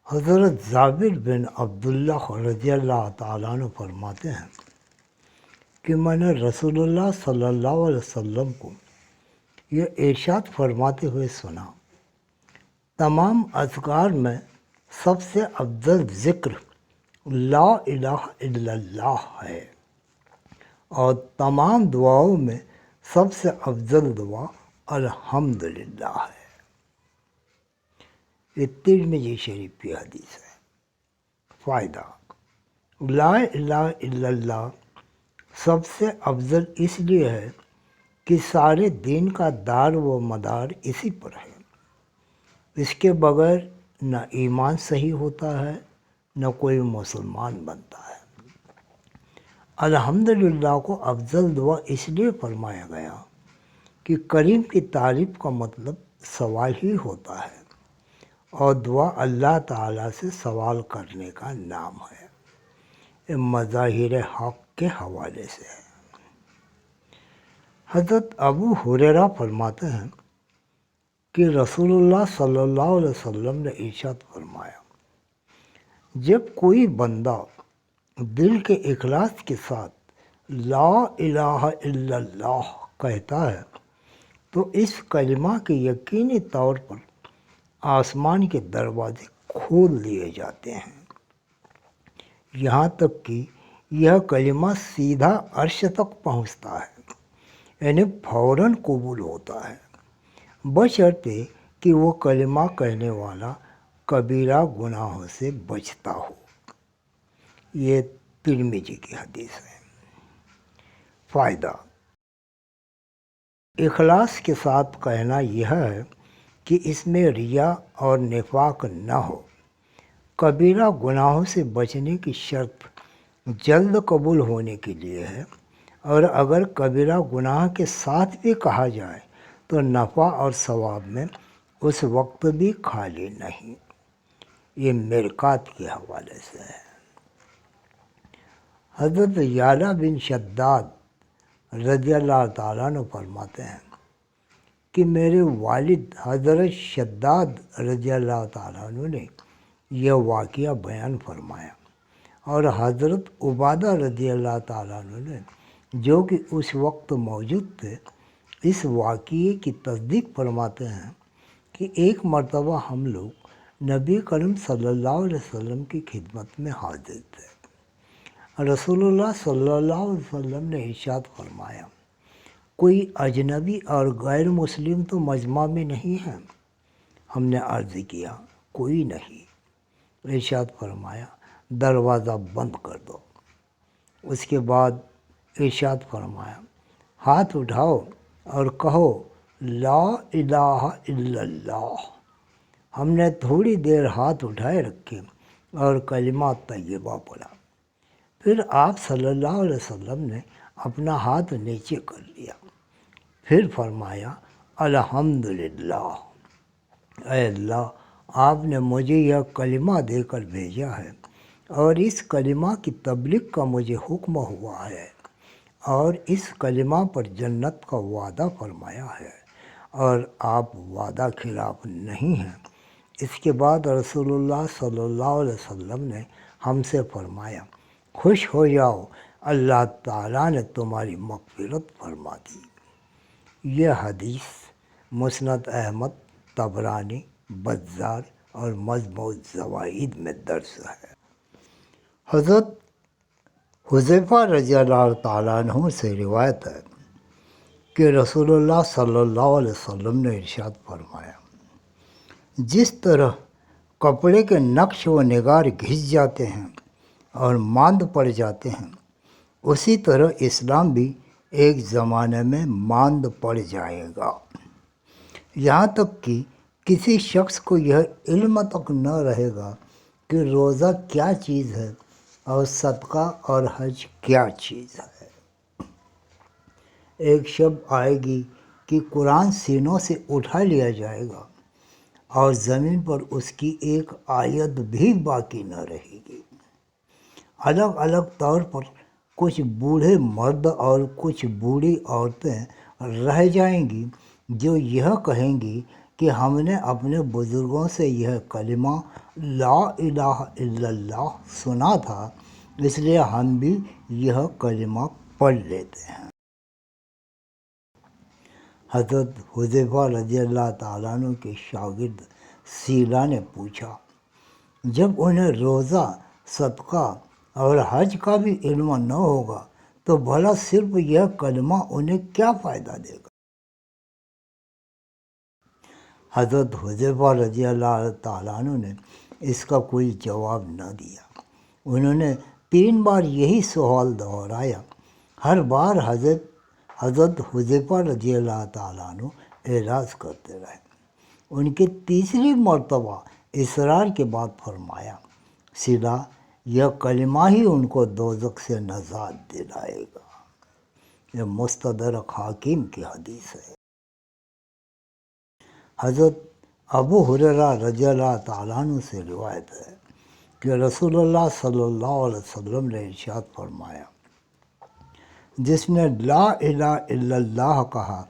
حضرت جابر بن عبداللہ رضی اللہ تعالیٰ عنہ فرماتے ہیں کہ میں نے رسول اللہ صلی اللہ علیہ وسلم کو یہ ارشاد فرماتے ہوئے سنا، تمام اذکار میں سب سے افضل ذکر لا الہ الا اللہ ہے، اور تمام دعاؤں میں سب سے افضل دعا الحمدللہ ہے۔ یہ ترمذی شریف کی حدیث ہے۔ فائدہ: لا الہ الا اللہ سب سے افضل اس لیے ہے کہ سارے دین کا دار و مدار اسی پر ہے۔ اس کے بغیر نہ ایمان صحیح ہوتا ہے، نہ کوئی مسلمان بنتا ہے۔ الحمدللہ کو افضل دعا اس لیے فرمایا گیا کہ کریم کی تعریف کا مطلب سوال ہی ہوتا ہے، اور دعا اللہ تعالیٰ سے سوال کرنے کا نام ہے۔ یہ مظاہر حق کے حوالے سے ہے۔ حضرت ابو ہریرہ فرماتے ہیں کہ رسول اللہ صلی اللہ علیہ وسلم نے ارشاد فرمایا، جب کوئی بندہ دل کے اخلاص کے ساتھ لا الہ الا اللہ کہتا ہے تو اس کلمہ کے یقینی طور پر آسمان کے دروازے کھول دیے جاتے ہیں، یہاں تک کہ یہ کلمہ سیدھا عرش تک پہنچتا ہے، یعنی فوراً قبول ہوتا ہے، بشرطے کہ وہ کلمہ کہنے والا کبیرہ گناہوں سے بچتا ہو۔ یہ ترمذی کی حدیث ہے۔ فائدہ: اخلاص کے ساتھ کہنا یہ ہے کہ اس میں ریا اور نفاق نہ ہو۔ کبیرہ گناہوں سے بچنے کی شرط جلد قبول ہونے کے لیے ہے، اور اگر کبیرہ گناہ کے ساتھ بھی کہا جائے تو نفع اور ثواب میں اس وقت بھی خالی نہیں۔ یہ مرقات کے حوالے سے ہے۔ حضرت یعلا بن شداد رضی اللہ تعالیٰ عنہ فرماتے ہیں کہ میرے والد حضرت شداد رضی اللہ تعالیٰ عنہ نے یہ واقعہ بیان فرمایا، اور حضرت عبادہ رضی اللہ تعالیٰ عنہ نے جو کہ اس وقت موجود تھے اس واقعے کی تصدیق فرماتے ہیں کہ ایک مرتبہ ہم لوگ نبی کریم صلی اللہ علیہ وسلم کی خدمت میں حاضر تھے۔ رسول اللہ صلی اللہ علیہ وسلم نے ارشاد فرمایا، کوئی اجنبی اور غیر مسلم تو مجمع میں نہیں ہے؟ ہم نے عرض کیا، کوئی نہیں۔ ارشاد فرمایا، دروازہ بند کر دو۔ اس کے بعد ارشاد فرمایا، ہاتھ اٹھاؤ اور کہو لا الہ الا اللہ۔ ہم نے تھوڑی دیر ہاتھ اٹھائے رکھے اور کلمہ طیبہ پڑھا، پھر آپ صلی اللہ علیہ وسلم نے اپنا ہاتھ نیچے کر لیا، پھر فرمایا الحمدللہ، اے اللہ آپ نے مجھے یہ کلمہ دے کر بھیجا ہے، اور اس کلمہ کی تبلیغ کا مجھے حکم ہوا ہے، اور اس کلمہ پر جنت کا وعدہ فرمایا ہے، اور آپ وعدہ خلاف نہیں ہیں۔ اس کے بعد رسول اللہ صلی اللہ علیہ وسلم نے ہم سے فرمایا، خوش ہو جاؤ، اللہ تعالیٰ نے تمہاری مغفرت فرما دی۔ یہ حدیث مسند احمد، طبرانی، بزار اور مجموع الزوائد میں درج ہے۔ حضرت حذیفہ رضی اللہ تعالیٰ عنہ سے روایت ہے کہ رسول اللہ صلی اللہ علیہ وسلم نے ارشاد فرمایا، جس طرح کپڑے کے نقش و نگار گھس جاتے ہیں اور ماند پڑ جاتے ہیں، اسی طرح اسلام بھی ایک زمانے میں ماند پڑ جائے گا، یہاں تک کہ کسی شخص کو یہ علم تک نہ رہے گا کہ روزہ کیا چیز ہے اور صدقہ اور حج کیا چیز ہے۔ ایک شب آئے گی کہ قرآن سینوں سے اٹھا لیا جائے گا اور زمین پر اس کی ایک آیت بھی باقی نہ رہے گی۔ الگ الگ طور پر کچھ بوڑھے مرد اور کچھ بوڑھی عورتیں رہ جائیں گی جو یہ کہیں گی کہ ہم نے اپنے بزرگوں سے یہ کلمہ لا الہ الا اللہ سنا تھا، اس لیے ہم بھی یہ کلمہ پڑھ لیتے ہیں۔ حضرت حذیفہ رضی اللہ تعالیٰ عنہ کے شاگرد سیلا نے پوچھا، جب انہیں روزہ، صدقہ اور حج کا بھی علم نہ ہوگا تو بھلا صرف یہ کلمہ انہیں کیا فائدہ دے گا؟ حضرت حذیفہ رضی اللہ تعالیٰ عنہ نے اس کا کوئی جواب نہ دیا۔ انہوں نے 3 بار یہی سوال دہرایا۔ ہر بار حضرت حذیفہ رضی اللہ تعالیٰ عنہ اعراض کرتے رہے۔ ان کی تیسری مرتبہ اصرار کے بعد فرمایا، سیدھا یہ کلمہ ہی ان کو دوزخ سے نجات دلائے گا۔ یہ مستدرک حاکم کی حدیث ہے۔ حضرت ابو ہریرہ رضی اللہ تعالیٰ عنہ سے روایت ہے کہ رسول اللہ صلی اللہ علیہ وسلم نے ارشاد فرمایا، جس نے لا الہ الا اللہ کہا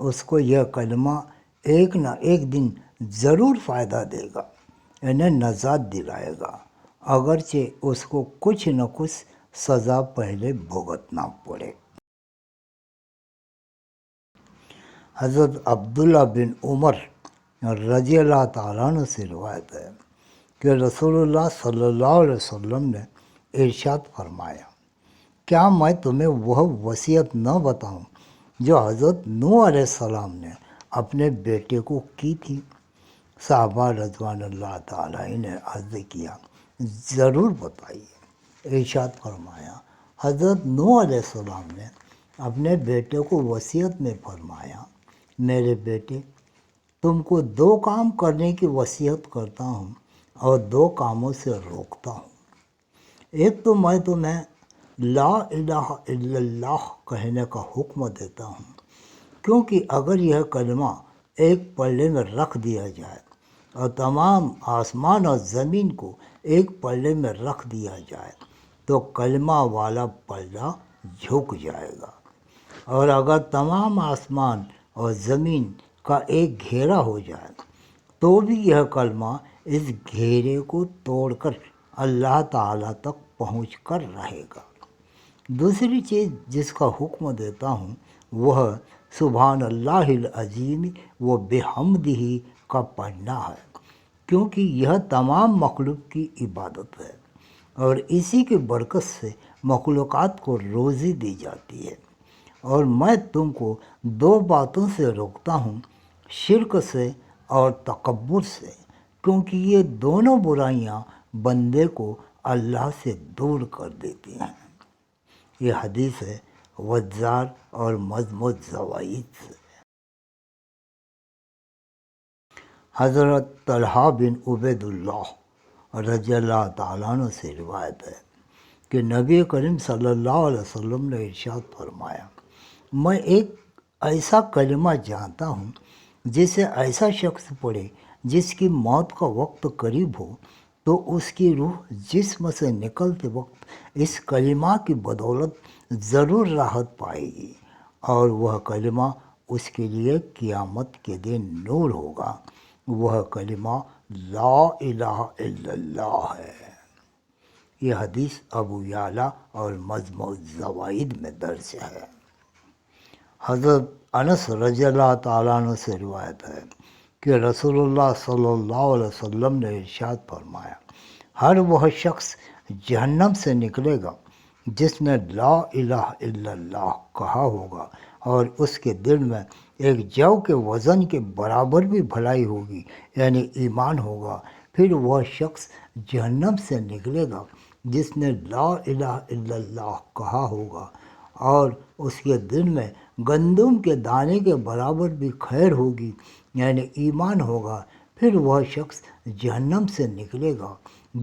اس کو یہ کلمہ ایک نہ ایک دن ضرور فائدہ دے گا، انہیں نجات دلائے گا، اگرچہ اس کو کچھ نہ کچھ سزا پہلے بھگتنا پڑے۔ حضرت عبداللہ بن عمر رضی اللہ تعالیٰ عنہ سے روایت ہے کہ رسول اللہ صلی اللہ علیہ وسلم نے ارشاد فرمایا، کیا میں تمہیں وہ وصیت نہ بتاؤں جو حضرت نوح علیہ السلام نے اپنے بیٹے کو کی تھی؟ صحابہ رضوان اللہ تعالیٰ نے عرض کیا، ضرور بتائیے۔ ارشاد فرمایا، حضرت نوح علیہ السلام نے اپنے بیٹے کو وصیت میں فرمایا، میرے بیٹے، تم کو 2 کام کرنے کی وصیت کرتا ہوں اور 2 کاموں سے روکتا ہوں۔ ایک تو میں تمہیں لا الہ الا اللہ کہنے کا حکم دیتا ہوں، کیونکہ اگر یہ کلمہ ایک پلڑے میں رکھ دیا جائے اور تمام آسمان اور زمین کو ایک پلڑے میں رکھ دیا جائے تو کلمہ والا پلڑا جھک جائے گا، اور اگر تمام آسمان اور زمین کا ایک گھیرا ہو جائے تو بھی یہ کلمہ اس گھیرے کو توڑ کر اللہ تعالیٰ تک پہنچ کر رہے گا۔ دوسری چیز جس کا حکم دیتا ہوں وہ سبحان اللہ العظیم و بحمدہ کا پڑھنا ہے، کیونکہ یہ تمام مخلوق کی عبادت ہے اور اسی کی برکت سے مخلوقات کو روزی دی جاتی ہے۔ اور میں تم کو 2 باتوں سے روکتا ہوں، شرک سے اور تکبر سے، کیونکہ یہ دونوں برائیاں بندے کو اللہ سے دور کر دیتی ہیں۔ یہ حدیث ہے وزار اور مجموع الزوائد سے۔ حضرت طلحہ بن عبید اللہ رضی اللہ تعالیٰ عنہ سے روایت ہے کہ نبی کریم صلی اللہ علیہ وسلم نے ارشاد فرمایا، میں ایک ایسا کلمہ جانتا ہوں جسے ایسا شخص پڑھے جس کی موت کا وقت قریب ہو تو اس کی روح جسم سے نکلتے وقت اس کلمہ کی بدولت ضرور راحت پائے گی، اور وہ کلمہ اس کے لیے قیامت کے دن نور ہوگا۔ وہ کلمہ لا الہ الا اللہ ہے۔ یہ حدیث ابو یعلا اور مجموع الزوائد میں درج ہے۔ حضرت انس رضی اللہ تعالیٰ عنہ سے روایت ہے کہ رسول اللہ صلی اللہ علیہ وسلم نے ارشاد فرمایا، ہر وہ شخص جہنم سے نکلے گا جس نے لا الہ الا اللہ کہا ہوگا اور اس کے دل میں ایک جو کے وزن کے برابر بھی بھلائی ہوگی، یعنی ایمان ہوگا۔ پھر وہ شخص جہنم سے نکلے گا جس نے لا الہ الا اللہ کہا ہوگا اور اس کے دل میں گندم کے دانے کے برابر بھی خیر ہوگی، یعنی ایمان ہوگا۔ پھر وہ شخص جہنم سے نکلے گا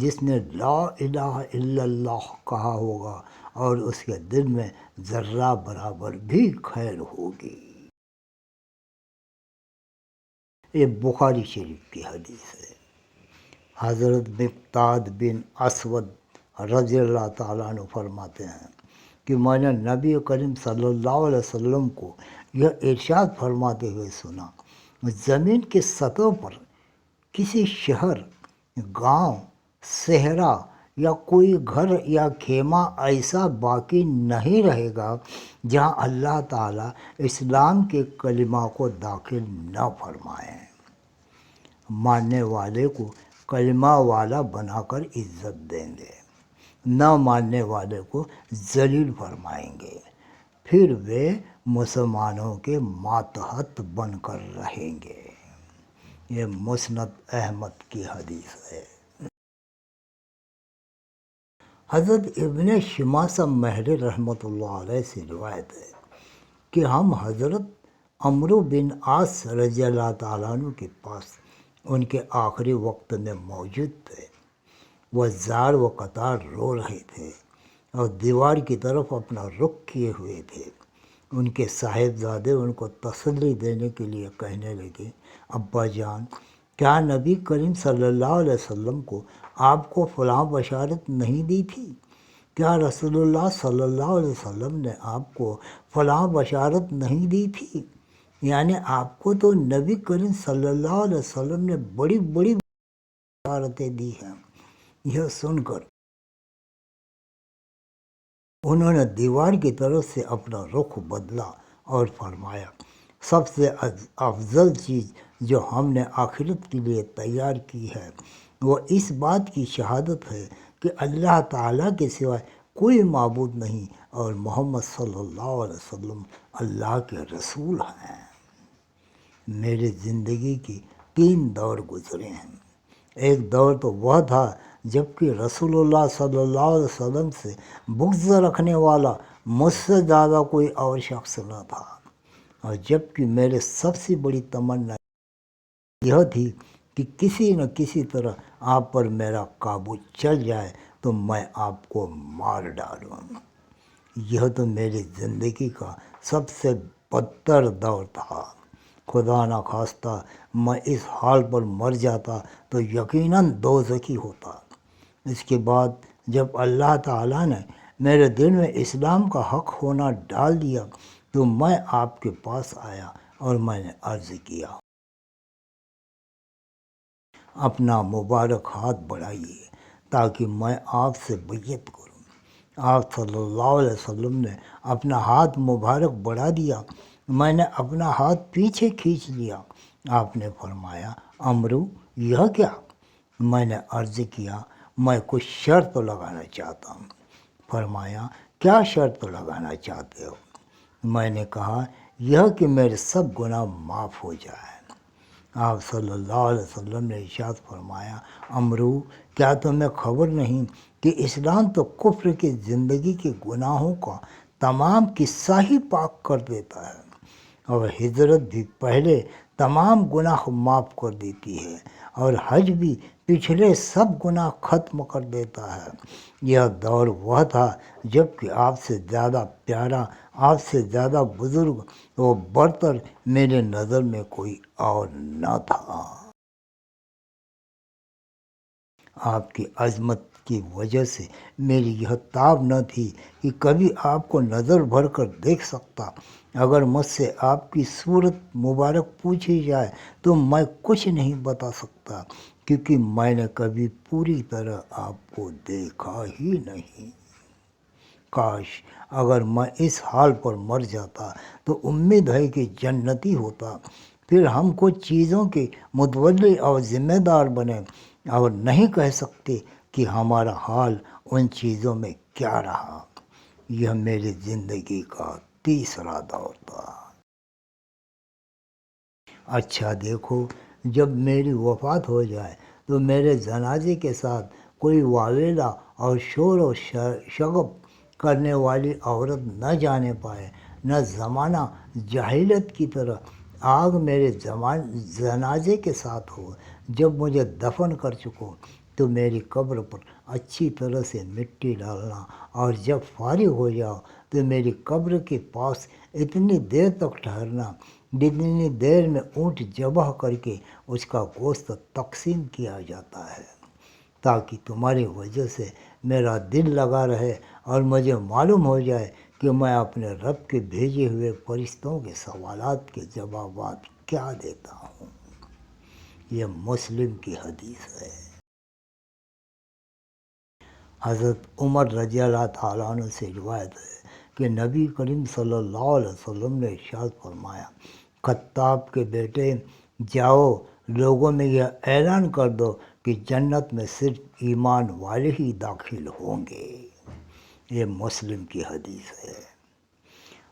جس نے لا الہ الا اللہ کہا ہوگا اور اس کے دل میں ذرہ برابر بھی خیر ہوگی۔ یہ بخاری شریف کی حدیث ہے۔ حضرت مقداد بن اسود رضی اللہ تعالیٰ عنہ فرماتے ہیں کہ میں نے نبی کریم صلی اللہ علیہ وسلم کو یہ ارشاد فرماتے ہوئے سنا، زمین کی سطح پر کسی شہر، گاؤں، صحرا یا کوئی گھر یا خیمہ ایسا باقی نہیں رہے گا جہاں اللہ تعالیٰ اسلام کے کلمہ کو داخل نہ فرمائیں۔ ماننے والے کو کلمہ والا بنا کر عزت دیں گے، نہ ماننے والے کو ذلیل فرمائیں گے، پھر وہ مسلمانوں کے ماتحت بن کر رہیں گے۔ یہ مسند احمد کی حدیث ہے۔ حضرت ابن شماسہ مہری رحمۃ اللہ علیہ سے روایت ہے کہ ہم حضرت عمرو بن عاص رضی اللہ تعالیٰ عنہ کے پاس ان کے آخری وقت میں موجود تھے۔ وہ زار و قطار رو رہے تھے اور دیوار کی طرف اپنا رخ کیے ہوئے تھے۔ ان کے صاحبزادے ان کو تسلی دینے کے لیے کہنے لگے، ابا جان، کیا نبی کریم صلی اللہ علیہ وسلم کو آپ کو فلاں بشارت نہیں دی تھی؟ کیا رسول اللہ صلی اللہ علیہ وسلم نے آپ کو فلاں بشارت نہیں دی تھی؟ یعنی آپ کو تو نبی کریم صلی اللہ علیہ وسلم نے بڑی بڑی بشارتیں دی ہیں۔ یہ سن کر انہوں نے دیوار کی طرف سے اپنا رخ بدلا اور فرمایا، سب سے افضل چیز جو ہم نے آخرت کے لیے تیار کی ہے وہ اس بات کی شہادت ہے کہ اللہ تعالیٰ کے سوائے کوئی معبود نہیں اور محمد صلی اللہ علیہ وسلم اللہ کے رسول ہیں۔ میری زندگی کی 3 دور گزرے ہیں۔ ایک دور تو وہ تھا جب کہ رسول اللہ صلی اللہ علیہ وسلم سے بغض رکھنے والا مجھ سے زیادہ کوئی اور شخص نہ تھا، اور جب کہ میرے سب سے بڑی تمنا یہ تھی کہ کسی نہ کسی طرح آپ پر میرا قابو چل جائے تو میں آپ کو مار ڈالوں۔ یہ تو میری زندگی کا سب سے بدتر دور تھا۔ خدا نہ خواستہ میں اس حال پر مر جاتا تو یقیناً دوزخی ہوتا۔ اس کے بعد جب اللہ تعالیٰ نے میرے دل میں اسلام کا حق ہونا ڈال دیا تو میں آپ کے پاس آیا اور میں نے عرض کیا، اپنا مبارک ہاتھ بڑھائیے تاکہ میں آپ سے بیعت کروں۔ آپ صلی اللہ علیہ وسلم نے اپنا ہاتھ مبارک بڑھا دیا۔ میں نے اپنا ہاتھ پیچھے کھینچ لیا۔ آپ نے فرمایا، عمرو، یہ کیا؟ میں نے عرض کیا، میں کچھ شرط لگانا چاہتا ہوں۔ فرمایا، کیا شرط لگانا چاہتے ہو؟ میں نے کہا، یہ کہ میرے سب گناہ معاف ہو جائیں۔ آپ صلی اللہ علیہ وسلم نے ارشاد فرمایا، عمرو، کیا تمہیں خبر نہیں کہ اسلام تو کفر کی زندگی کے گناہوں کا تمام قصہ ہی پاک کر دیتا ہے، اور ہجرت بھی پہلے تمام گناہ معاف کر دیتی ہے، اور حج بھی پچھلے سب گناہ ختم کر دیتا ہے۔ یہ دور وہ تھا جب کہ آپ سے زیادہ پیارا، آپ سے زیادہ بزرگ و برتر میرے نظر میں کوئی اور نہ تھا۔ آپ کی عظمت کی وجہ سے میری یہ تاب نہ تھی کہ کبھی آپ کو نظر بھر کر دیکھ سکتا۔ اگر مجھ سے آپ کی صورت مبارک پوچھی جائے تو میں کچھ نہیں بتا سکتا، کیونکہ میں نے کبھی پوری طرح آپ کو دیکھا ہی نہیں۔ کاش اگر میں اس حال پر مر جاتا تو امید ہے کہ جنتی ہوتا، پھر ہم کچھ چیزوں کے متولی اور ذمہ دار بنے اور نہیں کہہ سکتے کہ ہمارا حال ان چیزوں میں کیا رہا۔ یہ میری زندگی کا 3را دور تھا۔ اچھا دیکھو، جب میری وفات ہو جائے تو میرے جنازے کے ساتھ کوئی واویلا اور شور و شغب کرنے والی عورت نہ جانے پائے، نہ زمانہ جاہلیت کی طرح آگ میرے جنازے کے ساتھ ہو۔ جب مجھے دفن کر چکو تو میری قبر پر اچھی طرح سے مٹی ڈالنا، اور جب فارغ ہو جاؤ تو میری قبر کے پاس اتنی دیر تک ٹھہرنا جتنی دیر میں اونٹ ذبح کر کے اس کا گوشت تقسیم کیا جاتا ہے، تاکہ تمہاری وجہ سے میرا دل لگا رہے اور مجھے معلوم ہو جائے کہ میں اپنے رب کے بھیجے ہوئے فرشتوں کے سوالات کے جوابات کیا دیتا ہوں۔ یہ مسلم کی حدیث ہے۔ حضرت عمر رضی اللہ تعالیٰ عنہ سے روایت ہے کہ نبی کریم صلی اللہ علیہ وسلم نے ارشاد فرمایا، خطاب کے بیٹے جاؤ لوگوں میں یہ اعلان کر دو کہ جنت میں صرف ایمان والے ہی داخل ہوں گے۔ یہ مسلم کی حدیث ہے۔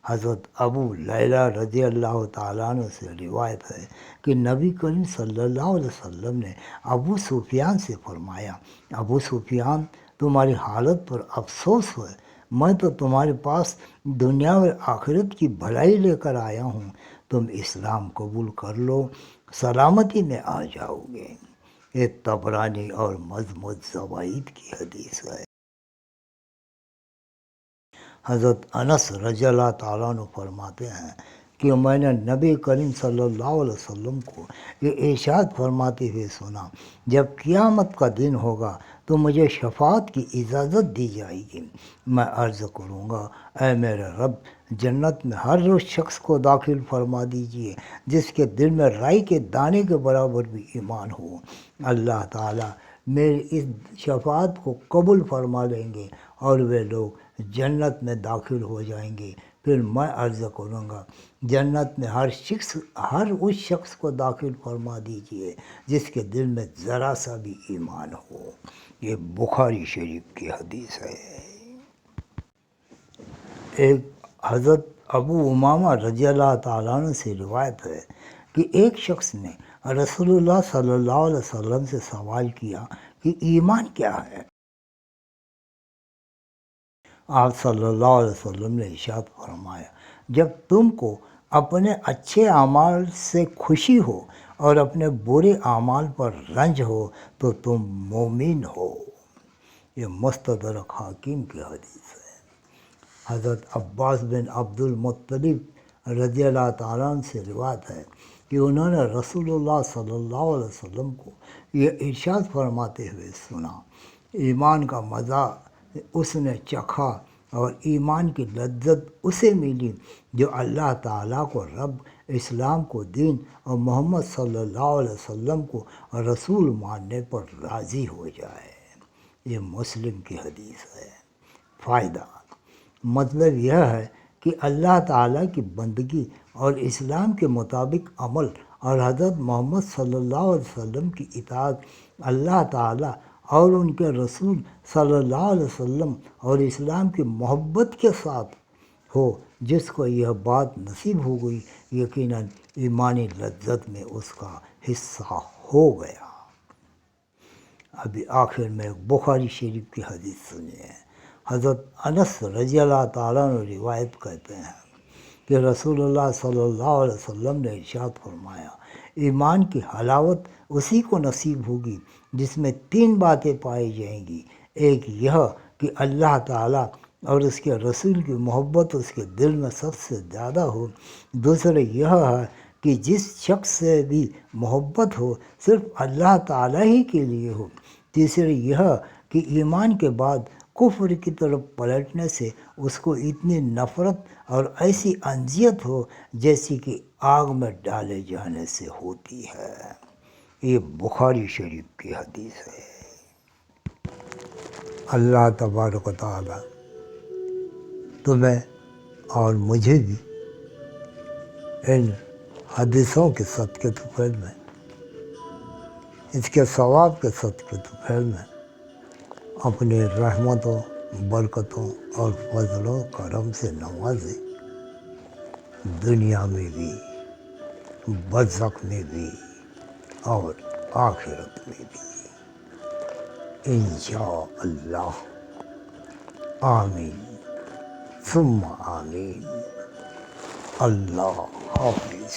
حضرت ابو لیلہ رضی اللہ تعالیٰ عنہ سے روایت ہے کہ نبی کریم صلی اللہ علیہ وسلم نے ابو سفیان سے فرمایا، ابو سفیان تمہاری حالت پر افسوس ہے، میں تو تمہارے پاس دنیا اور آخرت کی بھلائی لے کر آیا ہوں، تم اسلام قبول کر لو، سلامتی میں آ جاؤ گے۔ یہ طبرانی اور مضمون زوائد کی حدیث ہے۔ حضرت انس رضی اللہ تعالیٰ عنہ فرماتے ہیں کہ میں نے نبی کریم صلی اللہ علیہ وسلم کو یہ ارشاد فرماتے ہوئے سنا، جب قیامت کا دن ہوگا تو مجھے شفاعت کی اجازت دی جائے گی، میں عرض کروں گا، اے میرے رب، جنت میں ہر اس شخص کو داخل فرما دیجئے جس کے دل میں رائی کے دانے کے برابر بھی ایمان ہو۔ اللہ تعالیٰ میری اس شفاعت کو قبول فرما لیں گے اور وہ لوگ جنت میں داخل ہو جائیں گے۔ پھر میں عرض کروں گا، جنت میں ہر اس شخص کو داخل فرما دیجئے جس کے دل میں ذرا سا بھی ایمان ہو۔ یہ بخاری شریف کی حدیث ہے۔ ایک حضرت ابو امامہ رضی اللہ تعالیٰ عنہ سے روایت ہے کہ ایک شخص نے رسول اللہ صلی اللہ علیہ وسلم سے سوال کیا کہ ایمان کیا ہے؟ آپ صلی اللہ علیہ وسلم نے ارشاد فرمایا، جب تم کو اپنے اچھے اعمال سے خوشی ہو اور اپنے برے اعمال پر رنج ہو تو تم مومن ہو۔ یہ مستدرک حاکم کی حدیث ہے۔ حضرت عباس بن عبد المطلب رضی اللہ تعالیٰ عنہ سے روایت ہے کہ انہوں نے رسول اللہ صلی اللہ علیہ وسلم کو یہ ارشاد فرماتے ہوئے سنا، ایمان کا مزہ اس نے چکھا اور ایمان کی لذت اسے ملی جو اللہ تعالیٰ کو رب، اسلام کو دین اور محمد صلی اللہ علیہ وسلم کو رسول ماننے پر راضی ہو جائے۔ یہ مسلم کی حدیث ہے۔ فائدہ مطلب یہ ہے کہ اللہ تعالیٰ کی بندگی اور اسلام کے مطابق عمل اور حضرت محمد صلی اللہ علیہ وسلم کی اطاعت اللہ تعالیٰ اور ان کے رسول صلی اللہ علیہ وسلم اور اسلام کی محبت کے ساتھ ہو۔ جس کو یہ بات نصیب ہو گئی، یقیناً ایمانی لذت میں اس کا حصہ ہو گیا۔ ابھی آخر میں بخاری شریف کی حدیث سنیے۔ حضرت انس رضی اللہ تعالیٰ عنہ روایت کرتے ہیں کہ رسول اللہ صلی اللہ علیہ وسلم نے ارشاد فرمایا، ایمان کی حلاوت اسی کو نصیب ہوگی جس میں 3 باتیں پائی جائیں گی، ایک یہ کہ اللہ تعالیٰ اور اس کے رسول کی محبت اس کے دل میں سب سے زیادہ ہو، دوسرا یہ ہے کہ جس شخص سے بھی محبت ہو صرف اللہ تعالیٰ ہی کے لیے ہو، تیسرا یہ کہ ایمان کے بعد کفر کی طرف پلٹنے سے اس کو اتنی نفرت اور ایسی انزیت ہو جیسی کہ آگ میں ڈالے جانے سے ہوتی ہے۔ یہ بخاری شریف کی حدیث ہے۔ اللہ تبارک و تعالی تمہیں اور مجھے بھی ان حدیثوں کے صدقے طفیل میں، اس کے ثواب کے صدقے طفیل میں اپنی رحمتوں، برکتوں اور فضل و کرم سے نوازے، دنیا میں بھی، برزخ میں بھی اور آخرت میں بھی، انشاءاللہ۔ آمین ثم آمین۔ اللہ حافظ۔